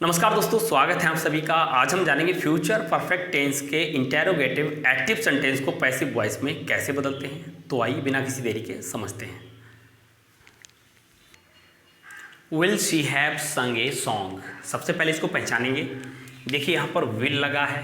नमस्कार दोस्तों, स्वागत है आप सभी का। आज हम जानेंगे फ्यूचर परफेक्ट टेंस के इंटेरोगेटिव एक्टिव सेंटेंस को पैसिव वॉइस में कैसे बदलते हैं। तो आइए बिना किसी देरी के समझते हैं। विल शी हैव संग ए सॉन्ग। सबसे पहले इसको पहचानेंगे। देखिए यहाँ पर विल लगा है,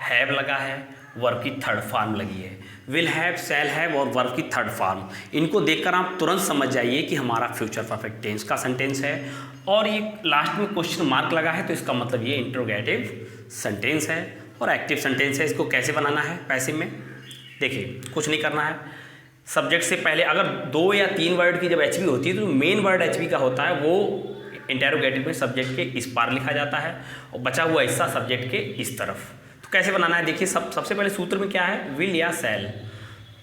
हैव लगा है, वर्ब की थर्ड फॉर्म लगी है। विल हैव, शैल हैव और वर्ब की थर्ड फॉर्म, इनको देखकर आप तुरंत समझ जाइए कि हमारा फ्यूचर परफेक्ट टेंस का सेंटेंस है। और ये लास्ट में क्वेश्चन मार्क लगा है तो इसका मतलब ये इंट्रोगेटिव सेंटेंस है और एक्टिव सेंटेंस है। इसको कैसे बनाना है पैसिव में, देखिए कुछ नहीं करना है। सब्जेक्ट से पहले अगर 2 या 3 वर्ड की जब एचवी होती है तो मेन वर्ड एचवी का होता है वो इंटेरोगेटिव में सब्जेक्ट के इस पार लिखा जाता है और बचा हुआ हिस्सा सब्जेक्ट के इस तरफ। तो कैसे बनाना है, देखिए सबसे पहले सूत्र में क्या है, विल या शैल।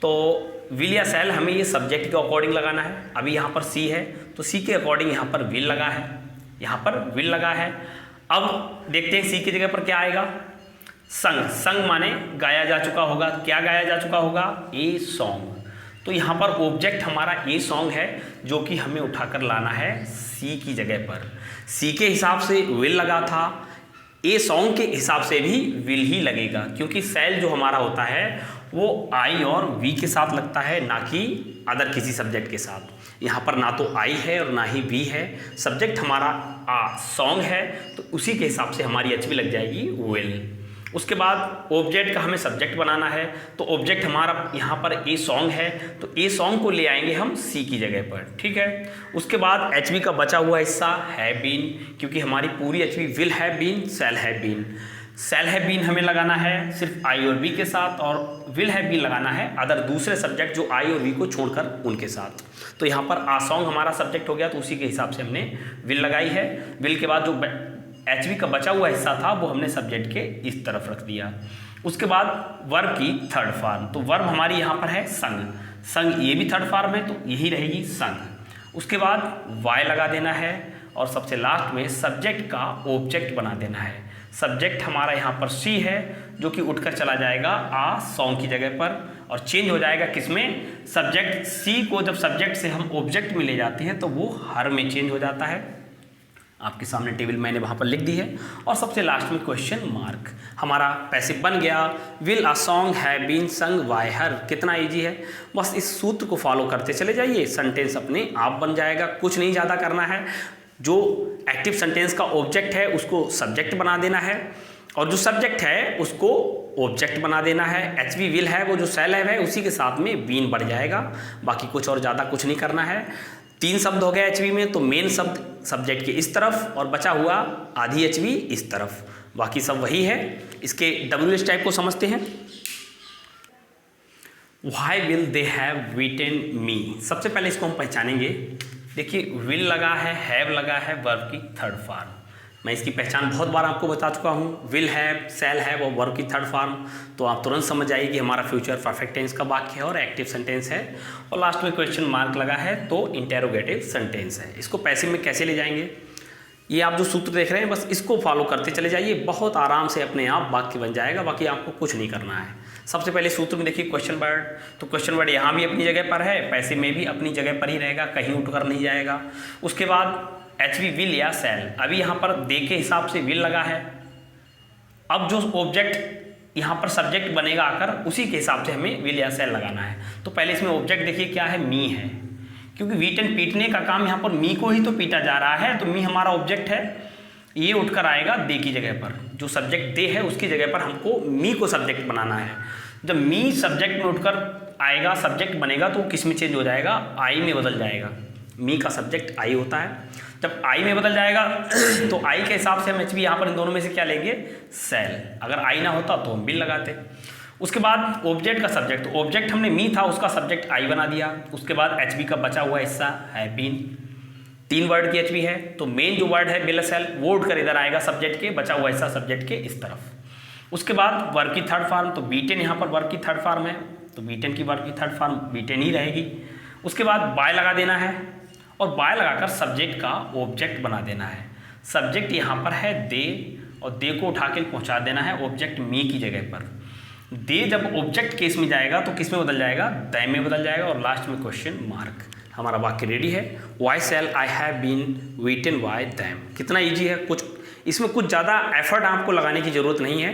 तो विल या शैल हमें ये सब्जेक्ट के अकॉर्डिंग लगाना है। अभी यहाँ पर सी है तो सी के अकॉर्डिंग यहाँ पर विल लगा है, यहाँ पर विल लगा है। अब देखते हैं सी की जगह पर क्या आएगा, संग। संग माने गाया जा चुका होगा। क्या गाया जा चुका होगा, ए सॉन्ग। तो यहाँ पर ऑब्जेक्ट हमारा ए सॉन्ग है जो कि हमें उठाकर लाना है सी की जगह पर। सी के हिसाब से विल लगा था, ए सॉन्ग के हिसाब से भी विल ही लगेगा, क्योंकि शैल जो हमारा होता है वो आई और वी के साथ लगता है, ना कि अदर किसी सब्जेक्ट के साथ। यहाँ पर ना तो आई है और ना ही वी है। सब्जेक्ट हमारा सॉन्ग है तो उसी के हिसाब से हमारी एचवी लग जाएगी विल। उसके बाद ऑब्जेक्ट का हमें सब्जेक्ट बनाना है। तो ऑब्जेक्ट हमारा यहाँ पर ए सॉन्ग है तो ए सॉन्ग को ले आएंगे हम सी की जगह पर, ठीक है। उसके बाद एचवी का बचा हुआ हिस्सा है बीन, क्योंकि हमारी पूरी एचवी will have been, shall have been. Shall have been हमें लगाना है सिर्फ आई और वी के साथ, और विल हैव बीन लगाना है अदर दूसरे सब्जेक्ट जो आई और वी को छोड़कर उनके साथ। तो यहाँ पर आ सॉन्ग हमारा सब्जेक्ट हो गया तो उसी के हिसाब से हमने विल लगाई है। विल के बाद जो एचवी का बचा हुआ हिस्सा था वो हमने सब्जेक्ट के इस तरफ रख दिया। उसके बाद वर्ब की थर्ड फॉर्म, तो वर्ब हमारी यहाँ पर है संग। संग ये भी थर्ड फॉर्म है तो यही रहेगी संग। उसके बाद वाई लगा देना है और सबसे लास्ट में सब्जेक्ट का ऑब्जेक्ट बना देना है। सब्जेक्ट हमारा यहाँ पर सी है जो कि उठकर चला जाएगा आ सॉन्ग की जगह पर और चेंज हो जाएगा किसमें, सब्जेक्ट सी को जब सब्जेक्ट से हम ऑब्जेक्ट में ले जाते हैं तो वो हर में चेंज हो जाता है। आपके सामने टेबल मैंने वहाँ पर लिख दी है। और सबसे लास्ट में क्वेश्चन मार्क। हमारा पैसिव बन गया, will a song have been sung by her. कितना इजी है, बस इस सूत्र को फॉलो करते चले जाइए, सेंटेंस अपने आप बन जाएगा। कुछ नहीं ज़्यादा करना है। जो एक्टिव सेंटेंस का ऑब्जेक्ट है उसको सब्जेक्ट बना देना है और जो सब्जेक्ट है उसको ऑब्जेक्ट बना देना है। एचवी विल है वो जो शैल है उसी के साथ में बीन बढ़ जाएगा। बाकी कुछ और ज़्यादा कुछ नहीं करना है। 3 शब्द हो गए एचवी में, तो मेन शब्द सब्जेक्ट के इस तरफ और बचा हुआ आधी एचवी इस तरफ, बाकी सब वही है। इसके WH टाइप को समझते हैं। Why will they have beaten me? सबसे पहले इसको हम पहचानेंगे। देखिए विल लगा है, हैव लगा है, वर्ब की थर्ड फॉर्म। मैं इसकी पहचान बहुत बार आपको बता चुका हूँ, विल हैव, शैल हैव और वर्ब की थर्ड फॉर्म। तो आप तुरंत समझ जाइए कि हमारा फ्यूचर परफेक्ट टेंस का वाक्य है और एक्टिव सेंटेंस है। और लास्ट में क्वेश्चन मार्क लगा है तो इंटेरोगेटिव सेंटेंस है। इसको पैसिव में कैसे ले जाएंगे, ये आप जो सूत्र देख रहे हैं बस इसको फॉलो करते चले जाइए, बहुत आराम से अपने आप वाक्य बन जाएगा। बाकी आपको कुछ नहीं करना है। सबसे पहले सूत्र में देखिए क्वेश्चन वर्ड, तो क्वेश्चन वर्ड यहाँ भी अपनी जगह पर है, पैसिव में भी अपनी जगह पर ही रहेगा, कहीं उठकर नहीं जाएगा। उसके बाद एचवी विल या शैल। अभी यहाँ पर दे के हिसाब से विल लगा है। अब जो ऑब्जेक्ट यहाँ पर सब्जेक्ट बनेगा आकर उसी के हिसाब से हमें विल या शैल लगाना है। तो पहले इसमें ऑब्जेक्ट देखिए क्या है, मी है, क्योंकि वीटन पीटने का काम यहाँ पर मी को ही तो पीटा जा रहा है, तो मी हमारा ऑब्जेक्ट है। ये उठकर आएगा दे की जगह पर, जो सब्जेक्ट दे है उसकी जगह पर हमको मी को सब्जेक्ट बनाना है। जब मी सब्जेक्ट में उठकर आएगा, सब्जेक्ट बनेगा तो किस में चेंज हो जाएगा, आई में बदल जाएगा। मी का सब्जेक्ट आई होता है। जब आई में बदल जाएगा तो आई के हिसाब से हम एचवी यहाँ पर इन दोनों में से क्या लेंगे, शैल। अगर आई ना होता तो हम विल लगाते। उसके बाद ऑब्जेक्ट का सब्जेक्ट, तो ऑब्जेक्ट हमने मी था उसका सब्जेक्ट आई बना दिया। उसके बाद एचवी का बचा हुआ हिस्सा है बीन। 3 वर्ड की एचवी है तो मेन जो वर्ड है विल शैल वो उठकर इधर आएगा सब्जेक्ट के, बचा हुआ हिस्सा सब्जेक्ट के इस तरफ। उसके बाद वर्ब की थर्ड फॉर्म, तो बीटेन यहाँ पर वर्ब की थर्ड फॉर्म है तो बीटेन की वर्ब की थर्ड फॉर्म बीटेन ही रहेगी। उसके बाद बाय लगा देना है और बाय लगाकर सब्जेक्ट का ऑब्जेक्ट बना देना है। सब्जेक्ट यहाँ पर है दे और दे को उठा के पहुँचा देना है ऑब्जेक्ट मी की जगह पर। दे जब ऑब्जेक्ट केस में जाएगा तो किस में बदल जाएगा, दै में बदल जाएगा। और लास्ट में क्वेश्चन मार्क। हमारा वाक्य रेडी है, why shall I have been beaten by them. कितना ईजी है, कुछ इसमें कुछ ज़्यादा एफर्ट आपको लगाने की ज़रूरत नहीं है,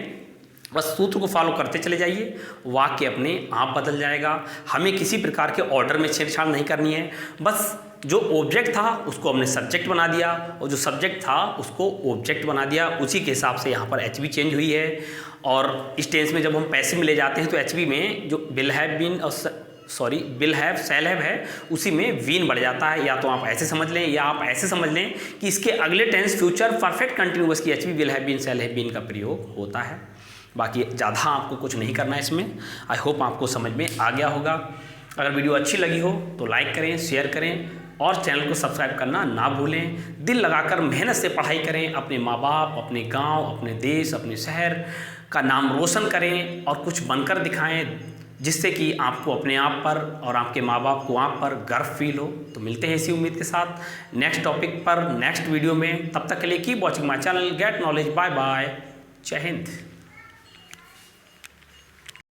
बस सूत्र को फॉलो करते चले जाइए, वाक्य अपने आप बदल जाएगा। हमें किसी प्रकार के ऑर्डर में छेड़छाड़ नहीं करनी है, बस जो ऑब्जेक्ट था उसको हमने सब्जेक्ट बना दिया और जो सब्जेक्ट था उसको ऑब्जेक्ट बना दिया, उसी के हिसाब से यहाँ पर एच बी चेंज हुई है। और इस टेंस में जब हम पैसिव में ले जाते हैं तो एच बी में जो विल हैव बीन और विल हैव शैल हैव है उसी में वीन बढ़ जाता है। या तो आप ऐसे समझ लें या आप ऐसे समझ लें कि इसके अगले टेंस फ्यूचर परफेक्ट कंटिन्यूअस की H B will have been shall have been का प्रयोग होता है। बाकी ज़्यादा आपको कुछ नहीं करना है इसमें। आई होप आपको समझ में आ गया होगा। अगर वीडियो अच्छी लगी हो तो लाइक करें, शेयर करें और चैनल को सब्सक्राइब करना ना भूलें। दिल लगाकर मेहनत से पढ़ाई करें, अपने माँ बाप, अपने गांव, अपने देश, अपने शहर का नाम रोशन करें और कुछ बनकर दिखाएं, जिससे कि आपको अपने आप पर और आपके माँ बाप को आप पर गर्व फील हो। तो मिलते हैं इसी उम्मीद के साथ नेक्स्ट टॉपिक पर नेक्स्ट वीडियो में। तब तक के लिए keep watching my channel, get knowledge. Bye bye, Jai Hind.